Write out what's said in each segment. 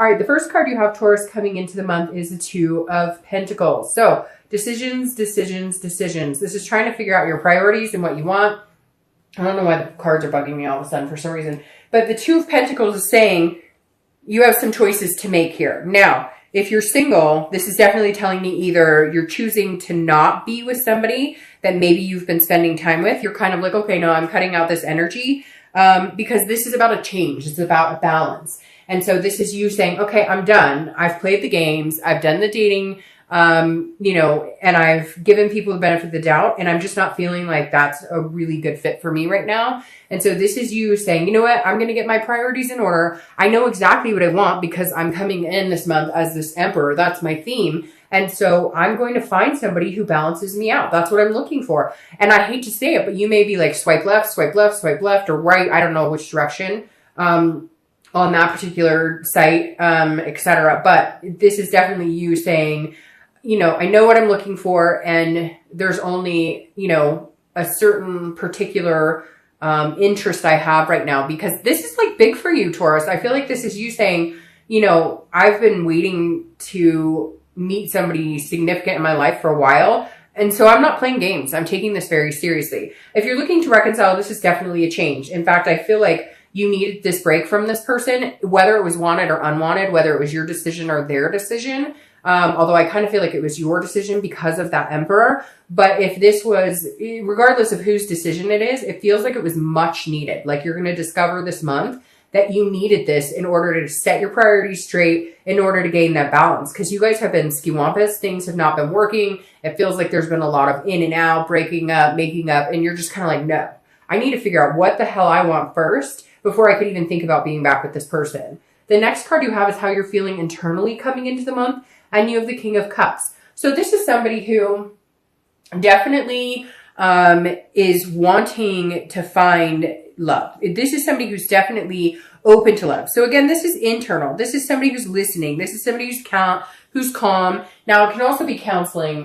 All right, the first card you have, Taurus, coming into the month is the Two of Pentacles. So decisions, decisions, decisions. This is trying to figure out your priorities and what you want. I don't know why the cards are bugging me all of a sudden for some reason. But the Two of Pentacles is saying you have some choices to make here. Now, if you're single, this is definitely telling me either you're choosing to not be with somebody that maybe you've been spending time with. You're kind of like, okay, no, I'm cutting out this energy because this is about a change. It's about a balance. And so this is you saying, okay, I'm done. I've played the games. I've done the dating, you know, and I've given people the benefit of the doubt. And I'm just not feeling like that's a really good fit for me right now. And so this is you saying, you know what? I'm going to get my priorities in order. I know exactly what I want because I'm coming in this month as this emperor. That's my theme. And so I'm going to find somebody who balances me out. That's what I'm looking for. And I hate to say it, but you may be like swipe left, swipe left, swipe left, or right. I don't know which direction. On that particular site, etc. But this is definitely you saying, you know, I know what I'm looking for, and there's only, you know, a certain particular interest I have right now, because this is like big for you, Taurus. I feel like this is you saying, you know, I've been waiting to meet somebody significant in my life for a while. And so I'm not playing games. I'm taking this very seriously. If you're looking to reconcile, this is definitely a change. In fact, I feel like you needed this break from this person, whether it was wanted or unwanted, whether it was your decision or their decision. Although I kind of feel like it was your decision because of that emperor. But if this was, regardless of whose decision it is, it feels like it was much needed. Like you're going to discover this month that you needed this in order to set your priorities straight, in order to gain that balance. Because you guys have been skiwampus. Things have not been working. It feels like there's been a lot of in and out, breaking up, making up. And you're just kind of like, no, I need to figure out what the hell I want first before I could even think about being back with this person. The next card you have is how you're feeling internally coming into the month. And you have the King of Cups. So this is somebody who definitely is wanting to find love. This is somebody who's definitely open to love. So again, this is internal. This is somebody who's listening. This is somebody who's calm. Now, it can also be counseling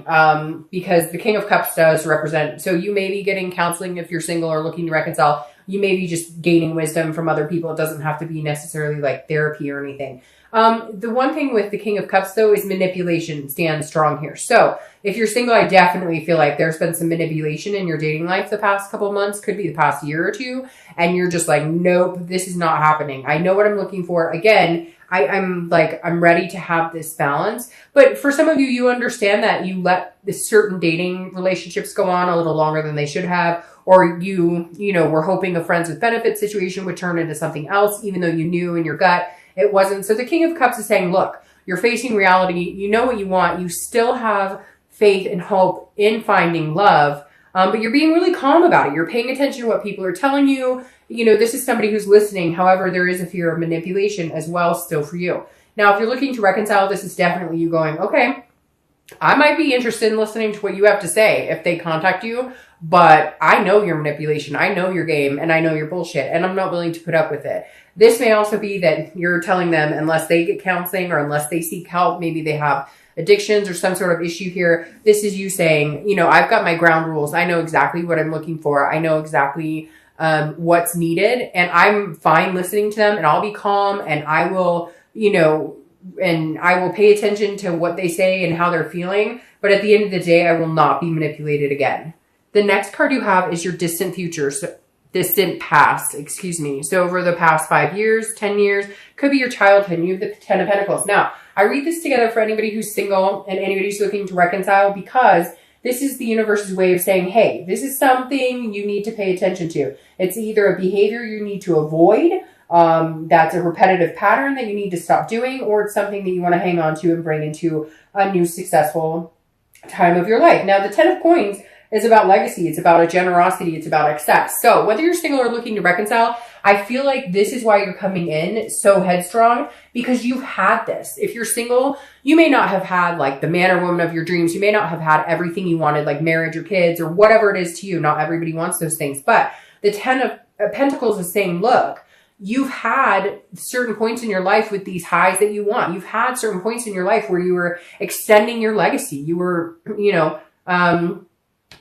because the King of Cups does represent. So you may be getting counseling if you're single or looking to reconcile. You may be just gaining wisdom from other people. It doesn't have to be necessarily like therapy or anything. The one thing with the King of Cups, though, is manipulation stands strong here. So if you're single, I definitely feel like there's been some manipulation in your dating life the past couple months, could be the past year or two. And you're just like, nope, this is not happening. I know what I'm looking for. Again, I'm ready to have this balance. But for some of you, you understand that you let certain dating relationships go on a little longer than they should have. Or you know, were hoping a friends with benefits situation would turn into something else, even though you knew in your gut it wasn't. So the King of Cups is saying, look, you're facing reality. You know what you want. You still have faith and hope in finding love, but you're being really calm about it. You're paying attention to what people are telling you. You know, this is somebody who's listening. However, there is a fear of manipulation as well still for you. Now, if you're looking to reconcile, this is definitely you going, okay, I might be interested in listening to what you have to say if they contact you, but I know your manipulation. I know your game, and I know your bullshit, and I'm not willing to put up with it. This may also be that you're telling them unless they get counseling or unless they seek help, maybe they have addictions or some sort of issue here. This is you saying, you know, I've got my ground rules. I know exactly what I'm looking for. I know exactly what's needed, and I'm fine listening to them, and I'll be calm, and I will, you know, and I will pay attention to what they say and how they're feeling. But at the end of the day, I will not be manipulated again. The next card you have is your distant future. So distant past, excuse me. So over the past 5 years, 10 years, could be your childhood. You have the 10 of Pentacles. Now, I read this together for anybody who's single and anybody who's looking to reconcile, because this is the universe's way of saying, hey, this is something you need to pay attention to. It's either a behavior you need to avoid, that's a repetitive pattern that you need to stop doing, or it's something that you want to hang on to and bring into a new successful time of your life. Now, the 10 of Coins is about legacy. It's about a generosity. It's about excess. So whether you're single or looking to reconcile, I feel like this is why you're coming in so headstrong, because you've had this. If you're single, you may not have had like the man or woman of your dreams. You may not have had everything you wanted, like marriage or kids or whatever it is to you. Not everybody wants those things. But the 10 of Pentacles is saying, look, you've had certain points in your life with these highs that you want. You've had certain points in your life where you were extending your legacy. You were, you know,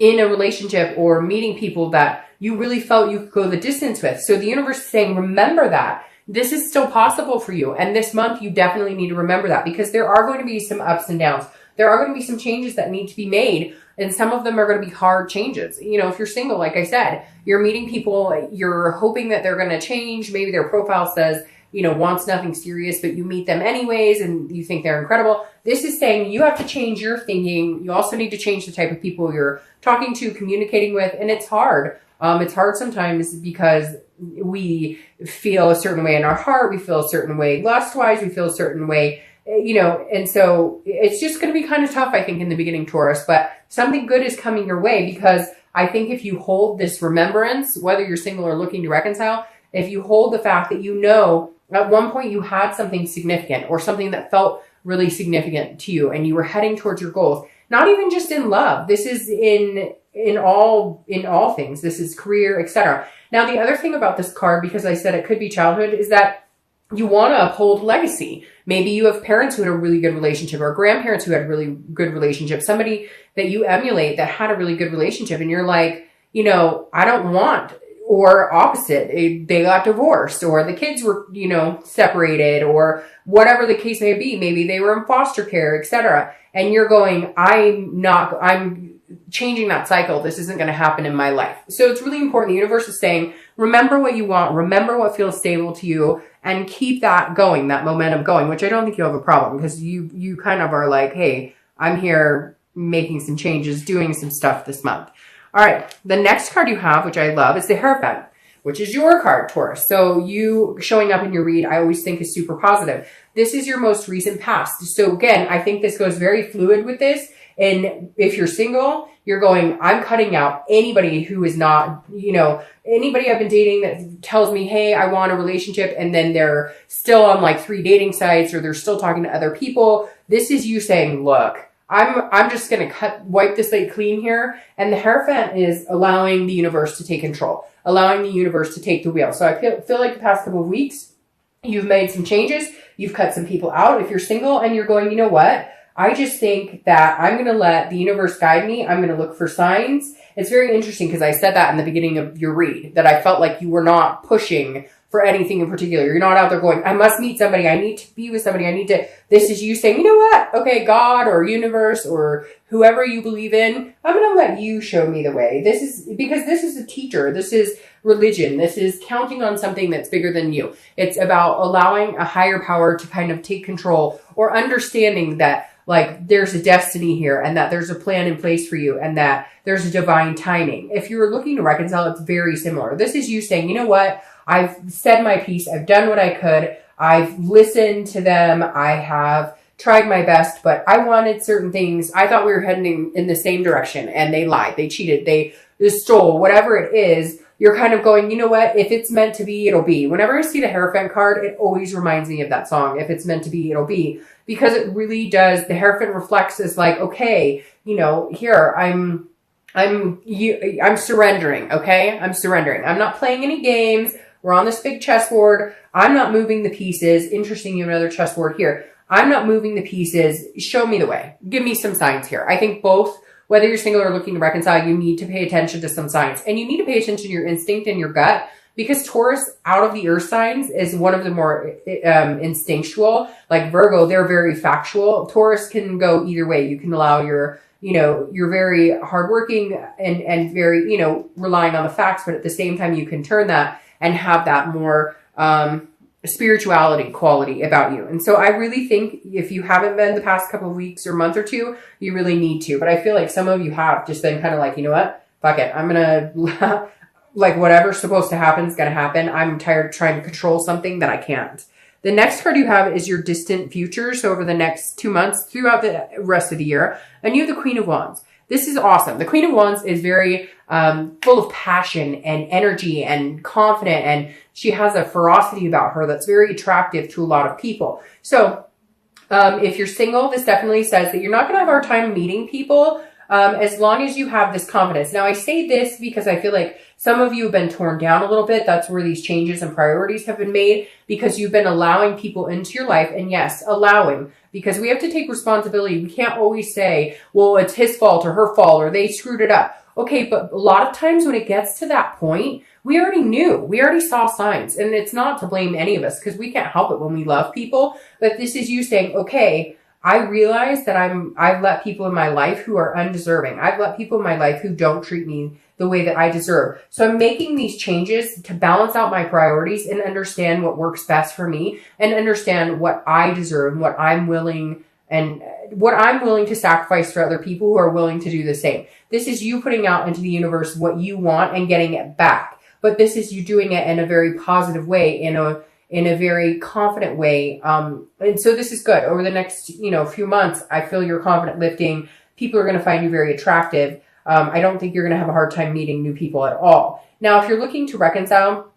in a relationship or meeting people that you really felt you could go the distance with. So the universe is saying, remember that. this is still possible for you. And this month, you definitely need to remember that, because there are going to be some ups and downs. There are going to be some changes that need to be made. And some of them are going to be hard changes. You know, if you're single, like I said, you're meeting people, you're hoping that they're going to change. Maybe their profile says, you know, wants nothing serious, but you meet them anyways and you think they're incredible. This is saying you have to change your thinking. You also need to change the type of people you're talking to, communicating with. And it's hard. It's hard sometimes because we feel a certain way in our heart. We feel a certain way lust-wise. We feel a certain way, you know, and so it's just going to be kind of tough, I think, in the beginning, Taurus, but something good is coming your way, because I think if you hold this remembrance, whether you're single or looking to reconcile, if you hold the fact that, you know, at one point you had something significant or something that felt really significant to you and you were heading towards your goals, not even just in love. This is in all things. This is career, etc. Now, the other thing about this card, because I said it could be childhood, is that you want to uphold legacy. Maybe you have parents who had a really good relationship, or grandparents who had a really good relationship, somebody that you emulate that had a really good relationship. And you're like, you know, I don't want, or opposite, they got divorced, or the kids were, you know, separated, or whatever the case may be. Maybe they were in foster care, etc. And you're going, I'm changing that cycle. This isn't going to happen in my life. So it's really important. The universe is saying, remember what you want, remember what feels stable to you, and keep that going, that momentum going, which I don't think you have a problem, because you kind of are like, hey, I'm here making some changes, doing some stuff this month. All right. The next card you have, which I love, is the Hierophant, which is your card, Taurus. So you showing up in your read, I always think is super positive. This is your most recent past. So again, I think this goes very fluid with this. And if you're single, you're going, I'm cutting out anybody who is not, you know, anybody I've been dating that tells me, hey, I want a relationship, and then they're still on like 3 dating sites, or they're still talking to other people. This is you saying, look, I'm just going to wipe the slate clean here. And the Hierophant is allowing the universe to take control, allowing the universe to take the wheel. So I feel like the past couple of weeks, you've made some changes. You've cut some people out. If you're single and you're going, you know what? I just think that I'm going to let the universe guide me. I'm going to look for signs. It's very interesting because I said that in the beginning of your read, that I felt like you were not pushing for anything in particular. You're not out there going, I must meet somebody. I need to be with somebody. This is you saying, you know what? Okay, God or universe or whoever you believe in, I'm going to let you show me the way. This is because this is a teacher. This is religion. This is counting on something that's bigger than you. It's about allowing a higher power to kind of take control, or understanding that like there's a destiny here, and that there's a plan in place for you, and that there's a divine timing. If you're looking to reconcile, it's very similar. This is you saying, you know what? I've said my piece. I've done what I could. I've listened to them. I have tried my best, but I wanted certain things. I thought we were heading in the same direction, and they lied. They cheated. They stole, whatever it is. You're kind of going, you know what? If it's meant to be, it'll be. Whenever I see the Hierophant card, it always reminds me of that song. If it's meant to be, it'll be. Because it really does. The Hierophant reflects as like, okay, you know, here, I'm surrendering, okay? I'm surrendering. I'm not playing any games. We're on this big chessboard. I'm not moving the pieces. Interesting, you have another chessboard here. I'm not moving the pieces. Show me the way. Give me some signs here. I think both, whether you're single or looking to reconcile, you need to pay attention to some signs. And you need to pay attention to your instinct and your gut, because Taurus, out of the earth signs, is one of the more instinctual. Like Virgo, they're very factual. Taurus can go either way. You can allow your, you know, you're very hardworking and very, you know, relying on the facts, but at the same time, you can turn that and have that more spirituality quality about you. And so I really think if you haven't been the past couple of weeks or month or two, you really need to. But I feel like some of you have just been kind of like, you know what? Fuck it. I'm going to, like, whatever's supposed to happen is going to happen. I'm tired of trying to control something that I can't. The next card you have is your distant future. So over the next 2 months, throughout the rest of the year. And you have the Queen of Wands. This is awesome. The Queen of Wands is very full of passion and energy and confident, and she has a ferocity about her that's very attractive to a lot of people. So if you're single, this definitely says that you're not going to have a hard time meeting people as long as you have this confidence. Now, I say this because I feel like some of you have been torn down a little bit. That's where these changes and priorities have been made, because you've been allowing people into your life. And yes, allowing, because we have to take responsibility. We can't always say, well, it's his fault or her fault or they screwed it up. Okay, but a lot of times when it gets to that point, we already knew, we already saw signs. And it's not to blame any of us because we can't help it when we love people. But this is you saying, okay, I realize that I've let people in my life who are undeserving. I've let people in my life who don't treat me the way that I deserve. So I'm making these changes to balance out my priorities and understand what works best for me and understand what I deserve and what I'm willing to sacrifice for other people who are willing to do the same. This is you putting out into the universe what you want and getting it back. But this is you doing it in a very positive way, in a very confident way. And so this is good. Over the next, few months, I feel your confident lifting. People are going to find you very attractive. I don't think you're going to have a hard time meeting new people at all. Now, if you're looking to reconcile,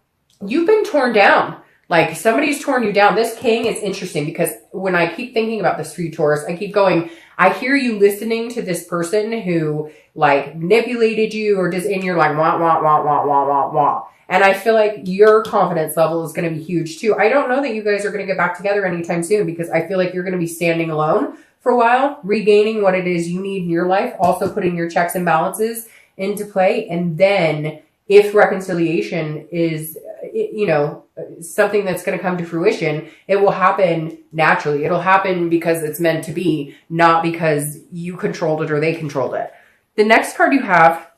you've been torn down. Like somebody's torn you down. This king is interesting because when I keep thinking about this for you, Taurus, I keep going, I hear you listening to this person who like manipulated you or just and you're like, wah, wah, wah, wah, wah, wah, wah. And I feel like your confidence level is going to be huge too. I don't know that you guys are going to get back together anytime soon because I feel like you're going to be standing alone for a while, regaining what it is you need in your life, also putting your checks and balances into play. And then if reconciliation is, something that's going to come to fruition, it will happen naturally. It'll happen because it's meant to be, not because you controlled it or they controlled it. The next card you have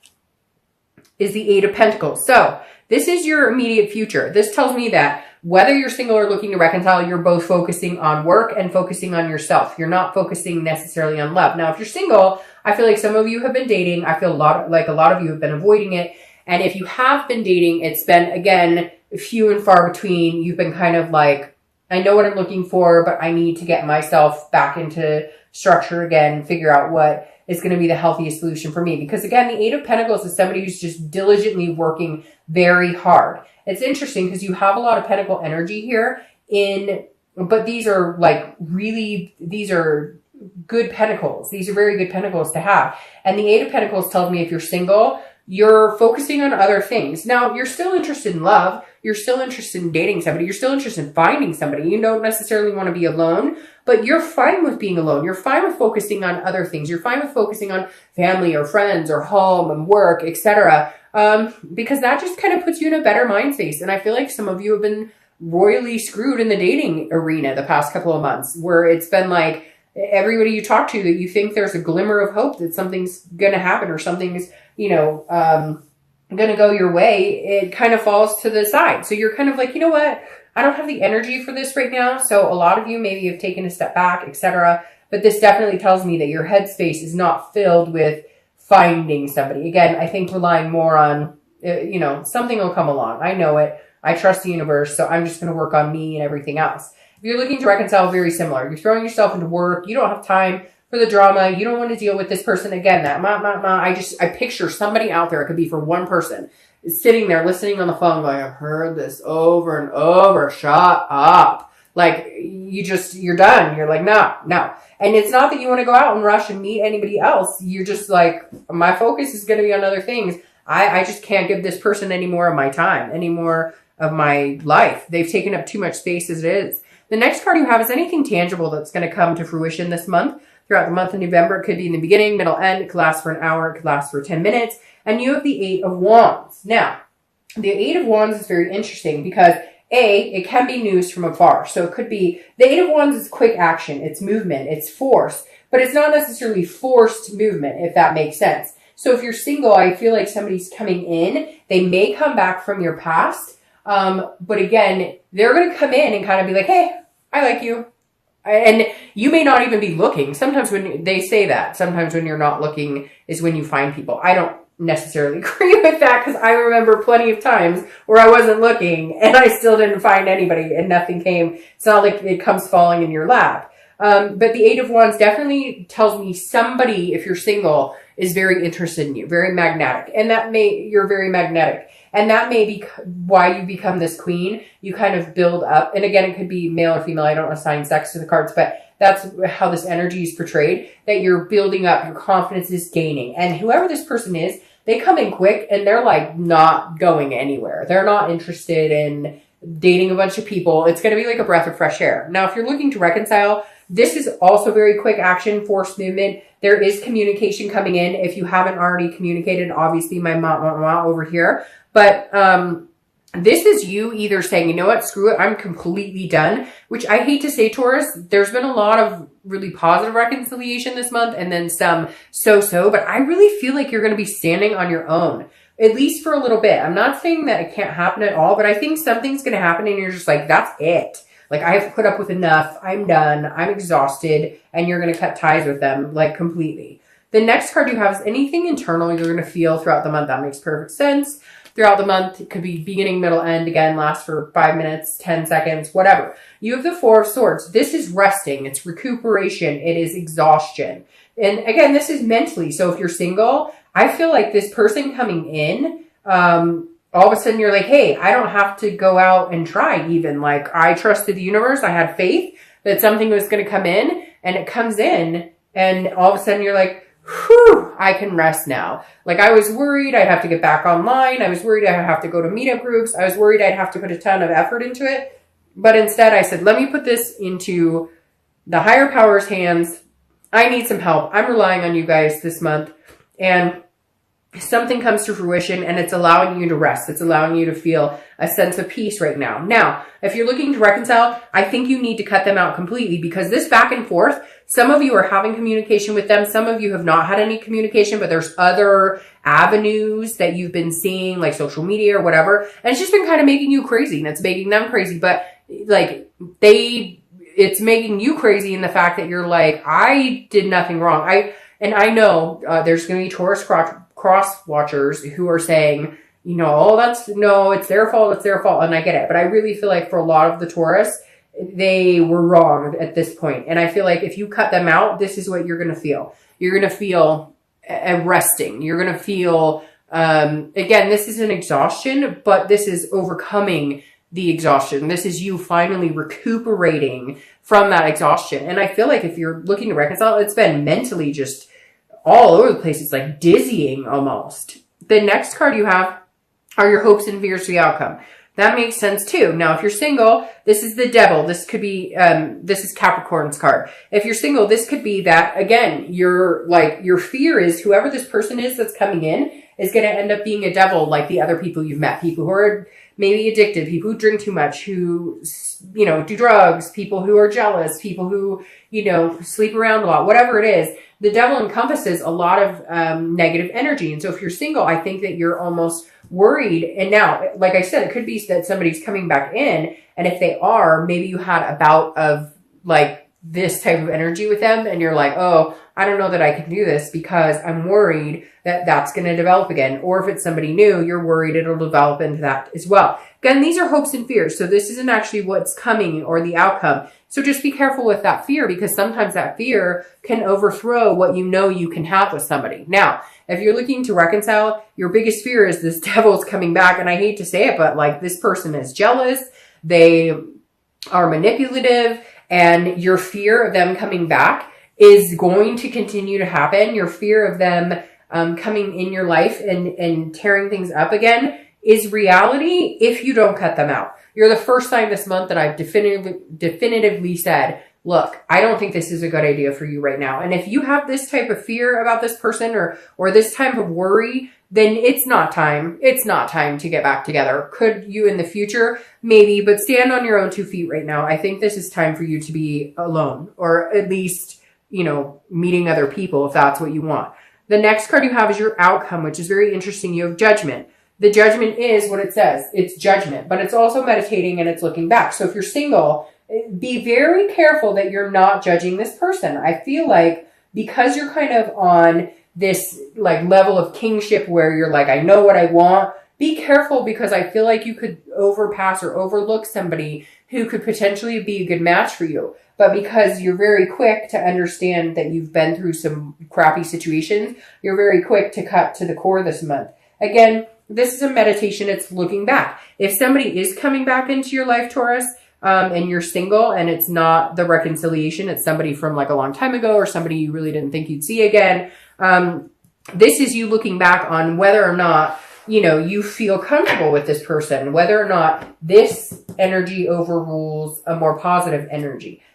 is the Eight of Pentacles. So this is your immediate future. This tells me that whether you're single or looking to reconcile, you're both focusing on work and focusing on yourself. You're not focusing necessarily on love. Now, if you're single, I feel like some of you have been dating. I feel like a lot of you have been avoiding it. And if you have been dating, it's been, again, few and far between. You've been kind of like, I know what I'm looking for, but I need to get myself back into structure again, figure out what is going to be the healthiest solution for me. Because again, the Eight of Pentacles is somebody who's just diligently working very hard. It's interesting because you have a lot of pentacle energy here but these are these are good pentacles. These are very good pentacles to have. And the Eight of Pentacles tells me if you're single, you're focusing on other things. Now, you're still interested in love. You're still interested in dating somebody. You're still interested in finding somebody. You don't necessarily want to be alone, but you're fine with being alone. You're fine with focusing on other things. You're fine with focusing on family or friends or home and work, etc. Because that just kind of puts you in a better mind space. And I feel like some of you have been royally screwed in the dating arena the past couple of months, where it's been like everybody you talk to that you think there's a glimmer of hope that something's going to happen or something's, going to go your way, it kind of falls to the side. So you're kind of like, you know what? I don't have the energy for this right now. So a lot of you maybe have taken a step back, etc. But this definitely tells me that your headspace is not filled with finding somebody. Again, I think relying more on, something will come along. I know it. I trust the universe. So I'm just going to work on me and everything else. If you're looking to reconcile, very similar. You're throwing yourself into work. You don't have time for the drama. You don't want to deal with this person again. I picture somebody out there. It could be for one person sitting there listening on the phone going, I've heard this over and over. Shut up. Like you're done. You're like, no. And it's not that you want to go out and rush and meet anybody else. You're just like, my focus is going to be on other things. I just can't give this person any more of my time, any more of my life. They've taken up too much space as it is. The next card you have is anything tangible that's going to come to fruition this month. Throughout the month of November, it could be in the beginning, middle, end. It could last for an hour. It could last for 10 minutes. And you have the Eight of Wands. Now, the Eight of Wands is very interesting because it can be news from afar. So it could be, the Eight of Wands is quick action. It's movement. It's force. But it's not necessarily forced movement, if that makes sense. So if you're single, I feel like somebody's coming in. They may come back from your past. But again, they're going to come in and kind of be like, hey, I like you. And you may not even be looking. Sometimes when they say that, sometimes when you're not looking is when you find people. I don't necessarily agree with that because I remember plenty of times where I wasn't looking and I still didn't find anybody and nothing came. It's not like it comes falling in your lap. But the Eight of Wands definitely tells me somebody, if you're single, is very interested in you, very magnetic. And you're very magnetic. And that may be why you become this queen. You kind of build up. And again, it could be male or female. I don't assign sex to the cards, but that's how this energy is portrayed, that you're building up. Your confidence is gaining. And whoever this person is, they come in quick and they're like not going anywhere. They're not interested in dating a bunch of people. It's going to be like a breath of fresh air. Now, if you're looking to reconcile, this is also very quick action, forced movement, there is communication coming in. If you haven't already communicated, obviously my mom over here. But this is you either saying, you know what, screw it, I'm completely done, which I hate to say, Taurus, there's been a lot of really positive reconciliation this month and then some so-so, but I really feel like you're going to be standing on your own, at least for a little bit. I'm not saying that it can't happen at all, but I think something's going to happen and you're just like, that's it. Like, I have put up with enough. I'm done. I'm exhausted. And you're going to cut ties with them, like, completely. The next card you have is anything internal you're going to feel throughout the month. That makes perfect sense. Throughout the month, it could be beginning, middle, end. Again, last for 5 minutes, 10 seconds, whatever. You have the Four of Swords. This is resting. It's recuperation. It is exhaustion. And again, this is mentally. So if you're single, I feel like this person coming in, all of a sudden you're like, hey, I don't have to go out and try even. Like, I trusted the universe. I had faith that something was going to come in, and it comes in, and all of a sudden you're like, whew, I can rest now. Like, I was worried I'd have to get back online. I was worried I'd have to go to meetup groups. I was worried I'd have to put a ton of effort into it. But instead I said, let me put this into the higher power's hands. I need some help. I'm relying on you guys this month. And something comes to fruition and it's allowing you to rest. It's allowing you to feel a sense of peace right now. Now, if you're looking to reconcile, I think you need to cut them out completely, because this back and forth, some of you are having communication with them. Some of you have not had any communication, but there's other avenues that you've been seeing, like social media or whatever. And it's just been kind of making you crazy, and it's making them crazy. But like, it's making you crazy in the fact that you're like, I did nothing wrong. I know there's going to be Taurus cross watchers who are saying, you know, oh, it's their fault. It's their fault. And I get it. But I really feel like for a lot of the Taurus, they were wrong at this point. And I feel like if you cut them out, this is what you're going to feel. You're going to feel resting. You're going to feel, again, this is an exhaustion, but this is overcoming the exhaustion. This is you finally recuperating from that exhaustion. And I feel like if you're looking to reconcile, it's been mentally just all over the place. It's like dizzying almost. The next card you have are your hopes and fears for the outcome. That makes sense too. Now, if you're single, this is the Devil. This could be, this is Capricorn's card. If you're single, this could be that, again, your fear is whoever this person is that's coming in is going to end up being a devil like the other people you've met. People who are maybe addicted, people who drink too much, who, you know, do drugs, people who are jealous, people who, you know, sleep around a lot, whatever it is. The devil encompasses a lot of negative energy. And so if you're single, I think that you're almost worried. And now, like I said, it could be that somebody's coming back in. And if they are, maybe you had a bout of like this type of energy with them. And you're like, oh, I don't know that I can do this because I'm worried that that's going to develop again. Or if it's somebody new, you're worried it'll develop into that as well. Again, these are hopes and fears. So this isn't actually what's coming or the outcome. So just be careful with that fear, because sometimes that fear can overthrow what you know you can have with somebody. Now, if you're looking to reconcile, your biggest fear is this devil's coming back. And I hate to say it, but like, this person is jealous. They are manipulative, and your fear of them coming back is going to continue to happen. Your fear of them coming in your life and tearing things up again is reality if you don't cut them out. You're the first time this month that I've definitively said, look, I don't think this is a good idea for you right now. And if you have this type of fear about this person or this type of worry, then it's not time. It's not time to get back together. Could you in the future? Maybe, but stand on your own 2 feet right now. I think this is time for you to be alone, or at least, you know, meeting other people if that's what you want. The next card you have is your outcome, which is very interesting. You have Judgment. The Judgment is what it says. It's judgment, but it's also meditating and it's looking back. So if you're single, be very careful that you're not judging this person. I feel like because you're kind of on this like level of kingship where you're like, I know what I want, be careful, because I feel like you could overpass or overlook somebody who could potentially be a good match for you. But because you're very quick to understand that you've been through some crappy situations, you're very quick to cut to the core this month. Again, this is a meditation. It's looking back. If somebody is coming back into your life, Taurus, and you're single and it's not the reconciliation, it's somebody from like a long time ago or somebody you really didn't think you'd see again. This is you looking back on whether or not, you know, you feel comfortable with this person, whether or not this energy overrules a more positive energy.